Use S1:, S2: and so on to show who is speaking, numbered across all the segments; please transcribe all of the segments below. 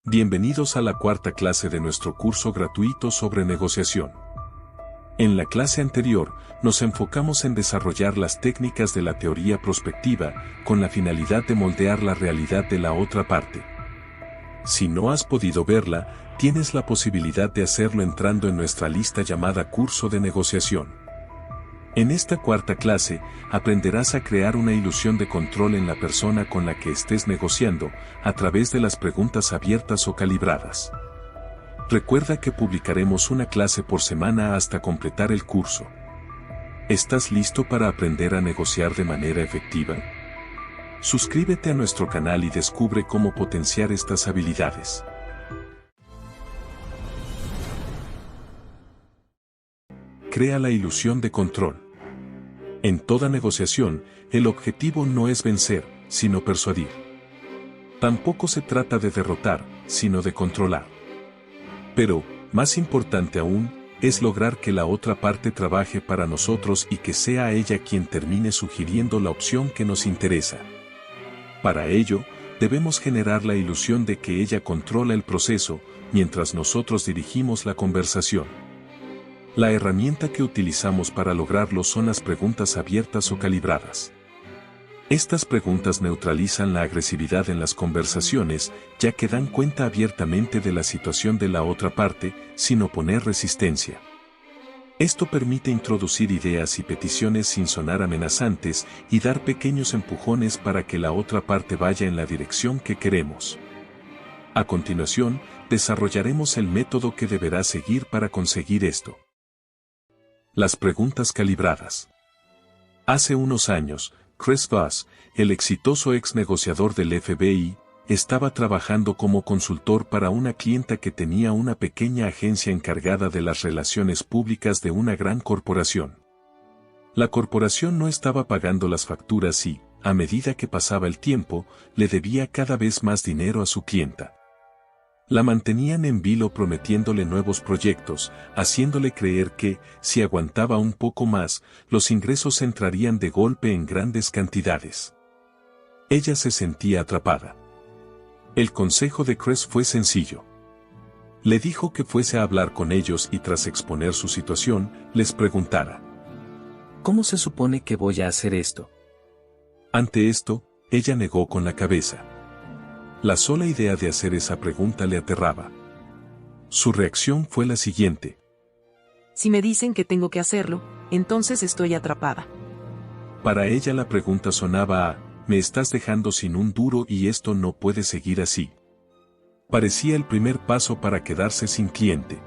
S1: Bienvenidos a la cuarta clase de nuestro curso gratuito sobre negociación. En la clase anterior, nos enfocamos en desarrollar las técnicas de la teoría prospectiva con la finalidad de moldear la realidad de la otra parte. Si no has podido verla, tienes la posibilidad de hacerlo entrando en nuestra lista llamada Curso de Negociación. En esta cuarta clase, aprenderás a crear una ilusión de control en la persona con la que estés negociando, a través de las preguntas abiertas o calibradas. Recuerda que publicaremos una clase por semana hasta completar el curso. ¿Estás listo para aprender a negociar de manera efectiva? Suscríbete a nuestro canal y descubre cómo potenciar estas habilidades. Crea la ilusión de control. En toda negociación, el objetivo no es vencer, sino persuadir. Tampoco se trata de derrotar, sino de controlar. Pero, más importante aún, es lograr que la otra parte trabaje para nosotros y que sea ella quien termine sugiriendo la opción que nos interesa. Para ello, debemos generar la ilusión de que ella controla el proceso, mientras nosotros dirigimos la conversación. La herramienta que utilizamos para lograrlo son las preguntas abiertas o calibradas. Estas preguntas neutralizan la agresividad en las conversaciones, ya que dan cuenta abiertamente de la situación de la otra parte, sin oponer resistencia. Esto permite introducir ideas y peticiones sin sonar amenazantes y dar pequeños empujones para que la otra parte vaya en la dirección que queremos. A continuación, desarrollaremos el método que deberás seguir para conseguir esto. Las preguntas calibradas. Hace unos años, Chris Voss, el exitoso ex negociador del FBI, estaba trabajando como consultor para una clienta que tenía una pequeña agencia encargada de las relaciones públicas de una gran corporación. La corporación no estaba pagando las facturas y, a medida que pasaba el tiempo, le debía cada vez más dinero a su clienta. La mantenían en vilo prometiéndole nuevos proyectos, haciéndole creer que, si aguantaba un poco más, los ingresos entrarían de golpe en grandes cantidades. Ella se sentía atrapada. El consejo de Chris fue sencillo. Le dijo que fuese a hablar con ellos y tras exponer su situación, les preguntara:
S2: ¿cómo se supone que voy a hacer esto?
S1: Ante esto, ella negó con la cabeza. La sola idea de hacer esa pregunta le aterraba. Su reacción fue la siguiente:
S3: si me dicen que tengo que hacerlo, entonces estoy atrapada.
S1: Para ella la pregunta sonaba a: me estás dejando sin un duro y esto no puede seguir así. Parecía el primer paso para quedarse sin cliente.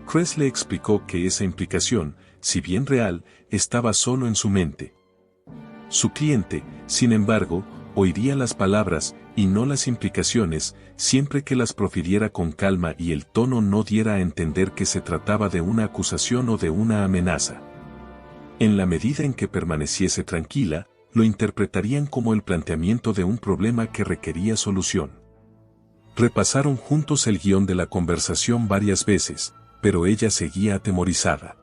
S1: Chris le explicó que esa implicación, si bien real, estaba solo en su mente. Su cliente, sin embargo, oiría las palabras, y no las implicaciones, siempre que las profiriera con calma y el tono no diera a entender que se trataba de una acusación o de una amenaza. En la medida en que permaneciese tranquila, lo interpretarían como el planteamiento de un problema que requería solución. Repasaron juntos el guión de la conversación varias veces, pero ella seguía atemorizada.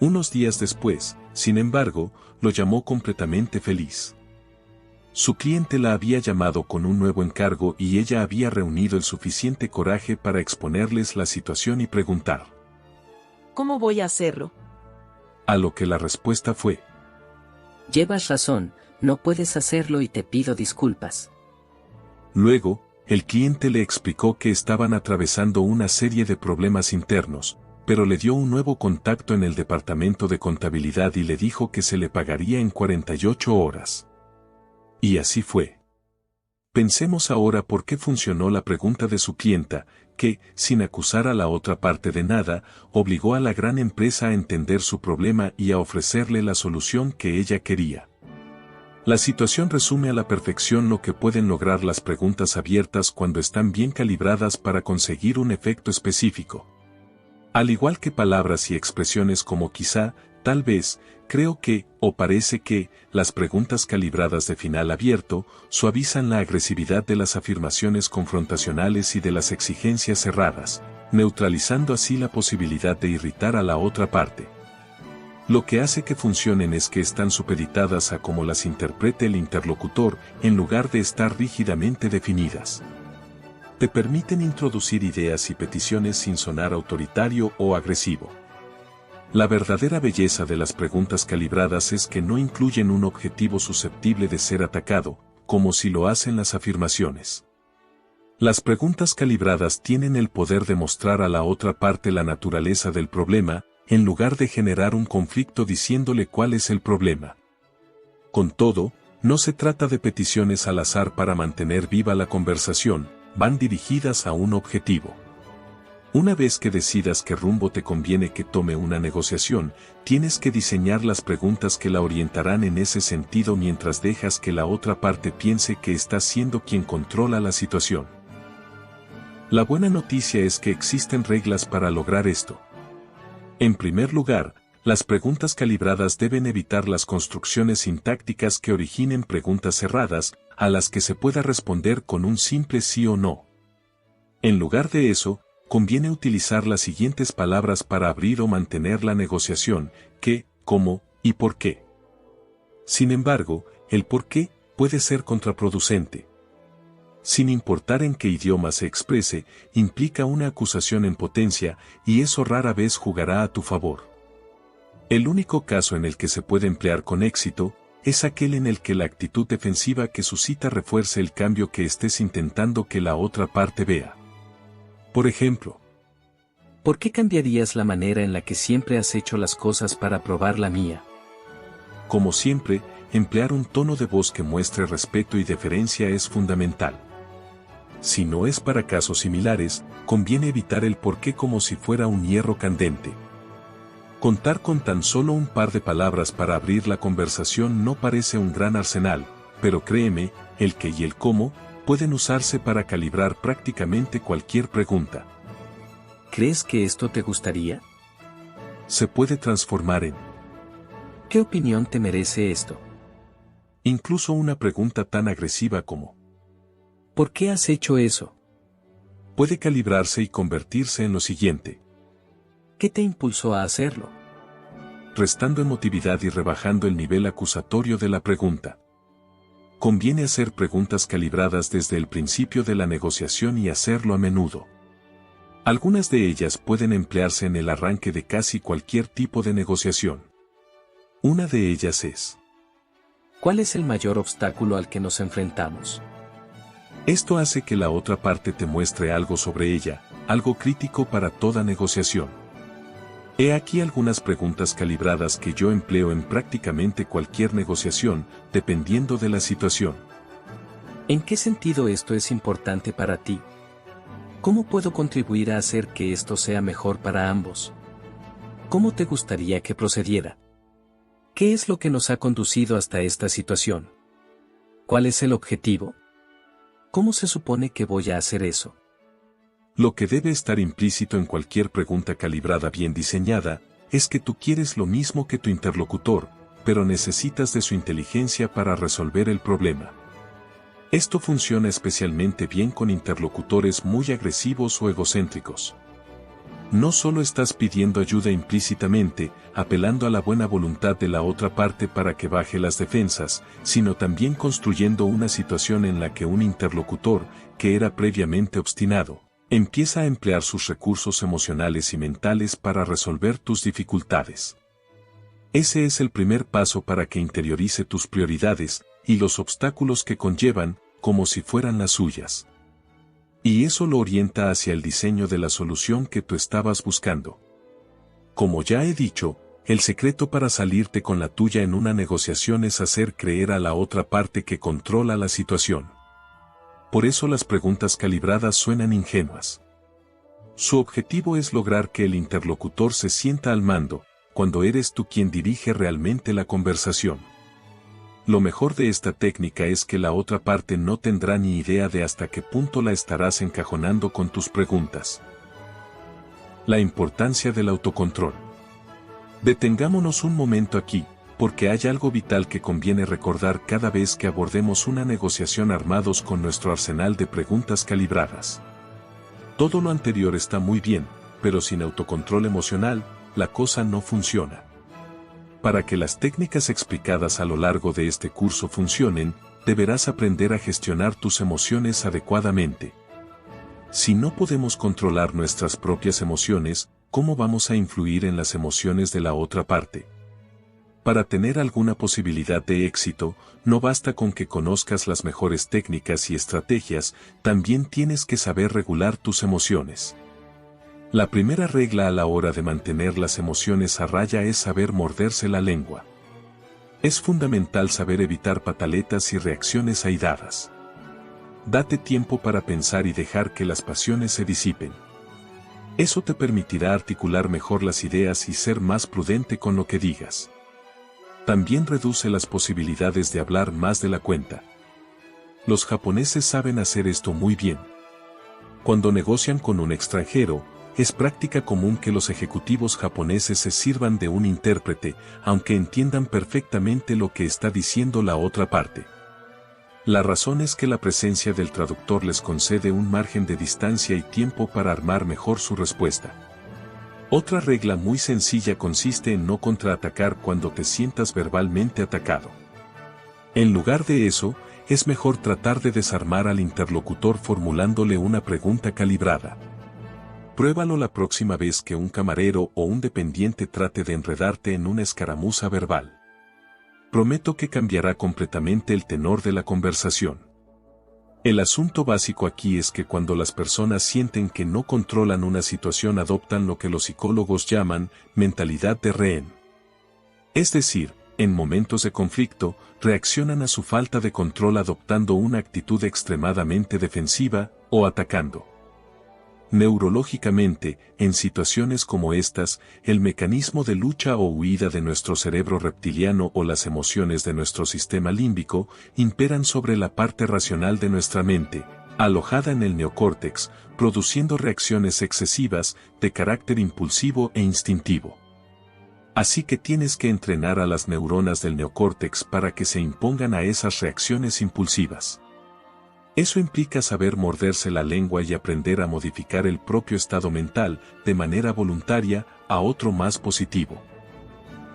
S1: Unos días después, sin embargo, lo llamó completamente feliz. Su cliente la había llamado con un nuevo encargo y ella había reunido el suficiente coraje para exponerles la situación y preguntar:
S3: ¿cómo voy a hacerlo?
S1: A lo que la respuesta fue:
S2: llevas razón, no puedes hacerlo y te pido disculpas.
S1: Luego, el cliente le explicó que estaban atravesando una serie de problemas internos, pero le dio un nuevo contacto en el departamento de contabilidad y le dijo que se le pagaría en 48 horas. Y así fue. Pensemos ahora por qué funcionó la pregunta de su clienta, que, sin acusar a la otra parte de nada, obligó a la gran empresa a entender su problema y a ofrecerle la solución que ella quería. La situación resume a la perfección lo que pueden lograr las preguntas abiertas cuando están bien calibradas para conseguir un efecto específico. Al igual que palabras y expresiones como quizá, tal vez, creo que, o parece que, las preguntas calibradas de final abierto, suavizan la agresividad de las afirmaciones confrontacionales y de las exigencias cerradas, neutralizando así la posibilidad de irritar a la otra parte. Lo que hace que funcionen es que están supeditadas a cómo las interprete el interlocutor, en lugar de estar rígidamente definidas. Te permiten introducir ideas y peticiones sin sonar autoritario o agresivo. La verdadera belleza de las preguntas calibradas es que no incluyen un objetivo susceptible de ser atacado, como si lo hacen las afirmaciones. Las preguntas calibradas tienen el poder de mostrar a la otra parte la naturaleza del problema, en lugar de generar un conflicto diciéndole cuál es el problema. Con todo, no se trata de peticiones al azar para mantener viva la conversación, van dirigidas a un objetivo. Una vez que decidas qué rumbo te conviene que tome una negociación, tienes que diseñar las preguntas que la orientarán en ese sentido mientras dejas que la otra parte piense que estás siendo quien controla la situación. La buena noticia es que existen reglas para lograr esto. En primer lugar, las preguntas calibradas deben evitar las construcciones sintácticas que originen preguntas cerradas, a las que se pueda responder con un simple sí o no. En lugar de eso, conviene utilizar las siguientes palabras para abrir o mantener la negociación: qué, cómo y por qué. Sin embargo, el por qué puede ser contraproducente. Sin importar en qué idioma se exprese, implica una acusación en potencia, y eso rara vez jugará a tu favor. El único caso en el que se puede emplear con éxito es aquel en el que la actitud defensiva que suscita refuerce el cambio que estés intentando que la otra parte vea. Por ejemplo,
S2: ¿por qué cambiarías la manera en la que siempre has hecho las cosas para probar la mía?
S1: Como siempre, emplear un tono de voz que muestre respeto y deferencia es fundamental. Si no es para casos similares, conviene evitar el por qué como si fuera un hierro candente. Contar con tan solo un par de palabras para abrir la conversación no parece un gran arsenal, pero créeme, el qué y el cómo pueden usarse para calibrar prácticamente cualquier pregunta.
S2: ¿Crees que esto te gustaría?
S1: Se puede transformar en:
S2: ¿qué opinión te merece esto?
S1: Incluso una pregunta tan agresiva como:
S2: ¿por qué has hecho eso?
S1: Puede calibrarse y convertirse en lo siguiente:
S2: ¿qué te impulsó a hacerlo?
S1: Restando emotividad y rebajando el nivel acusatorio de la pregunta. Conviene hacer preguntas calibradas desde el principio de la negociación y hacerlo a menudo. Algunas de ellas pueden emplearse en el arranque de casi cualquier tipo de negociación. Una de ellas es:
S2: ¿cuál es el mayor obstáculo al que nos enfrentamos?
S1: Esto hace que la otra parte te muestre algo sobre ella, algo crítico para toda negociación. He aquí algunas preguntas calibradas que yo empleo en prácticamente cualquier negociación, dependiendo de la situación.
S2: ¿En qué sentido esto es importante para ti? ¿Cómo puedo contribuir a hacer que esto sea mejor para ambos? ¿Cómo te gustaría que procediera? ¿Qué es lo que nos ha conducido hasta esta situación? ¿Cuál es el objetivo? ¿Cómo se supone que voy a hacer eso?
S1: Lo que debe estar implícito en cualquier pregunta calibrada bien diseñada, es que tú quieres lo mismo que tu interlocutor, pero necesitas de su inteligencia para resolver el problema. Esto funciona especialmente bien con interlocutores muy agresivos o egocéntricos. No solo estás pidiendo ayuda implícitamente, apelando a la buena voluntad de la otra parte para que baje las defensas, sino también construyendo una situación en la que un interlocutor, que era previamente obstinado, empieza a emplear sus recursos emocionales y mentales para resolver tus dificultades. Ese es el primer paso para que interiorice tus prioridades y los obstáculos que conllevan, como si fueran las suyas. Y eso lo orienta hacia el diseño de la solución que tú estabas buscando. Como ya he dicho, el secreto para salirte con la tuya en una negociación es hacer creer a la otra parte que controla la situación. Por eso las preguntas calibradas suenan ingenuas. Su objetivo es lograr que el interlocutor se sienta al mando, cuando eres tú quien dirige realmente la conversación. Lo mejor de esta técnica es que la otra parte no tendrá ni idea de hasta qué punto la estarás encajonando con tus preguntas. La importancia del autocontrol. Detengámonos un momento aquí, porque hay algo vital que conviene recordar cada vez que abordemos una negociación armados con nuestro arsenal de preguntas calibradas. Todo lo anterior está muy bien, pero sin autocontrol emocional, la cosa no funciona. Para que las técnicas explicadas a lo largo de este curso funcionen, deberás aprender a gestionar tus emociones adecuadamente. Si no podemos controlar nuestras propias emociones, ¿cómo vamos a influir en las emociones de la otra parte? Para tener alguna posibilidad de éxito, no basta con que conozcas las mejores técnicas y estrategias, también tienes que saber regular tus emociones. La primera regla a la hora de mantener las emociones a raya es saber morderse la lengua. Es fundamental saber evitar pataletas y reacciones airadas. Date tiempo para pensar y dejar que las pasiones se disipen. Eso te permitirá articular mejor las ideas y ser más prudente con lo que digas. También reduce las posibilidades de hablar más de la cuenta. Los japoneses saben hacer esto muy bien. Cuando negocian con un extranjero, es práctica común que los ejecutivos japoneses se sirvan de un intérprete, aunque entiendan perfectamente lo que está diciendo la otra parte. La razón es que la presencia del traductor les concede un margen de distancia y tiempo para armar mejor su respuesta. Otra regla muy sencilla consiste en no contraatacar cuando te sientas verbalmente atacado. En lugar de eso, es mejor tratar de desarmar al interlocutor formulándole una pregunta calibrada. Pruébalo la próxima vez que un camarero o un dependiente trate de enredarte en una escaramuza verbal. Prometo que cambiará completamente el tenor de la conversación. El asunto básico aquí es que cuando las personas sienten que no controlan una situación adoptan lo que los psicólogos llaman mentalidad de rehén. Es decir, en momentos de conflicto, reaccionan a su falta de control adoptando una actitud extremadamente defensiva o atacando. Neurológicamente, en situaciones como estas, el mecanismo de lucha o huida de nuestro cerebro reptiliano o las emociones de nuestro sistema límbico imperan sobre la parte racional de nuestra mente, alojada en el neocórtex, produciendo reacciones excesivas, de carácter impulsivo e instintivo. Así que tienes que entrenar a las neuronas del neocórtex para que se impongan a esas reacciones impulsivas. Eso implica saber morderse la lengua y aprender a modificar el propio estado mental, de manera voluntaria, a otro más positivo.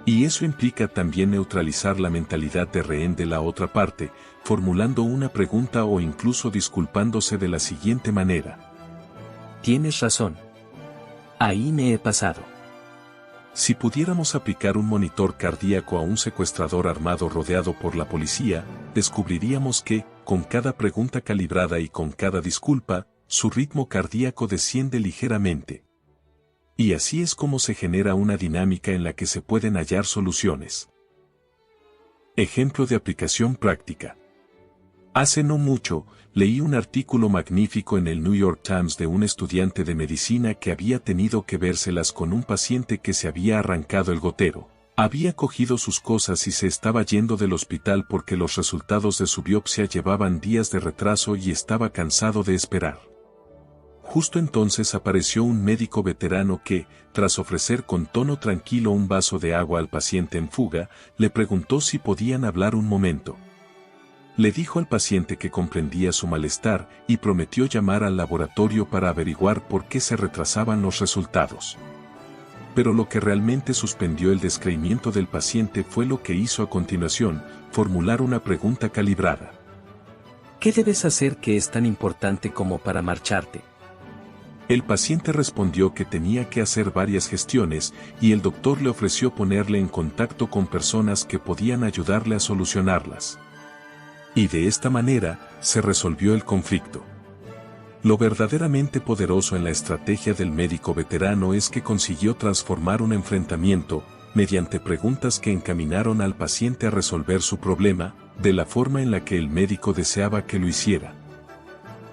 S1: Y eso implica también neutralizar la mentalidad de rehén de la otra parte, formulando una pregunta o incluso disculpándose de la siguiente manera.
S2: Tienes razón. Ahí me he pasado.
S1: Si pudiéramos aplicar un monitor cardíaco a un secuestrador armado rodeado por la policía, descubriríamos que, con cada pregunta calibrada y con cada disculpa, su ritmo cardíaco desciende ligeramente. Y así es como se genera una dinámica en la que se pueden hallar soluciones. Ejemplo de aplicación práctica. Hace no mucho, leí un artículo magnífico en el New York Times de un estudiante de medicina que había tenido que vérselas con un paciente que se había arrancado el gotero. Había cogido sus cosas y se estaba yendo del hospital porque los resultados de su biopsia llevaban días de retraso y estaba cansado de esperar. Justo entonces apareció un médico veterano que, tras ofrecer con tono tranquilo un vaso de agua al paciente en fuga, le preguntó si podían hablar un momento. Le dijo al paciente que comprendía su malestar y prometió llamar al laboratorio para averiguar por qué se retrasaban los resultados. Pero lo que realmente suspendió el descreimiento del paciente fue lo que hizo a continuación, formular una pregunta calibrada.
S2: ¿Qué debes hacer que es tan importante como para marcharte?
S1: El paciente respondió que tenía que hacer varias gestiones y el doctor le ofreció ponerle en contacto con personas que podían ayudarle a solucionarlas. Y de esta manera, se resolvió el conflicto. Lo verdaderamente poderoso en la estrategia del médico veterano es que consiguió transformar un enfrentamiento, mediante preguntas que encaminaron al paciente a resolver su problema, de la forma en la que el médico deseaba que lo hiciera.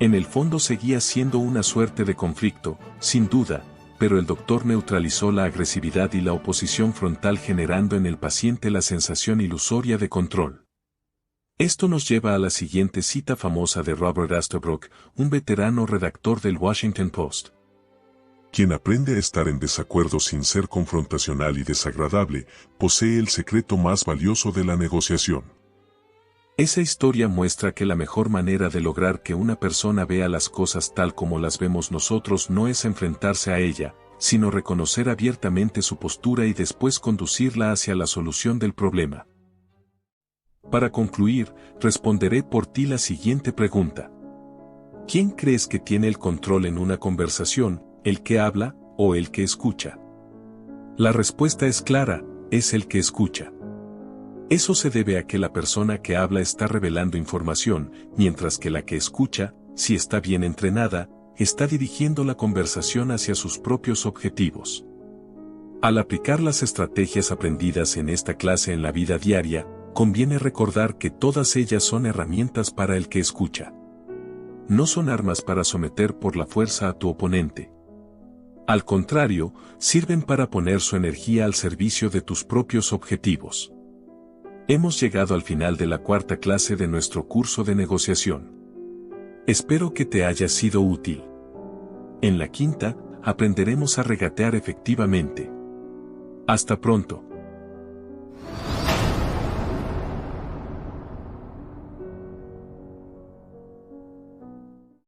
S1: En el fondo seguía siendo una suerte de conflicto, sin duda, pero el doctor neutralizó la agresividad y la oposición frontal generando en el paciente la sensación ilusoria de control. Esto nos lleva a la siguiente cita famosa de Robert Astabrook, un veterano redactor del Washington Post.
S4: Quien aprende a estar en desacuerdo sin ser confrontacional y desagradable, posee el secreto más valioso de la negociación.
S1: Esa historia muestra que la mejor manera de lograr que una persona vea las cosas tal como las vemos nosotros no es enfrentarse a ella, sino reconocer abiertamente su postura y después conducirla hacia la solución del problema. Para concluir, responderé por ti la siguiente pregunta. ¿Quién crees que tiene el control en una conversación, el que habla o el que escucha? La respuesta es clara, es el que escucha. Eso se debe a que la persona que habla está revelando información, mientras que la que escucha, si está bien entrenada, está dirigiendo la conversación hacia sus propios objetivos. Al aplicar las estrategias aprendidas en esta clase en la vida diaria, conviene recordar que todas ellas son herramientas para el que escucha. No son armas para someter por la fuerza a tu oponente. Al contrario, sirven para poner su energía al servicio de tus propios objetivos. Hemos llegado al final de la cuarta clase de nuestro curso de negociación. Espero que te haya sido útil. En la quinta, aprenderemos a regatear efectivamente. Hasta pronto.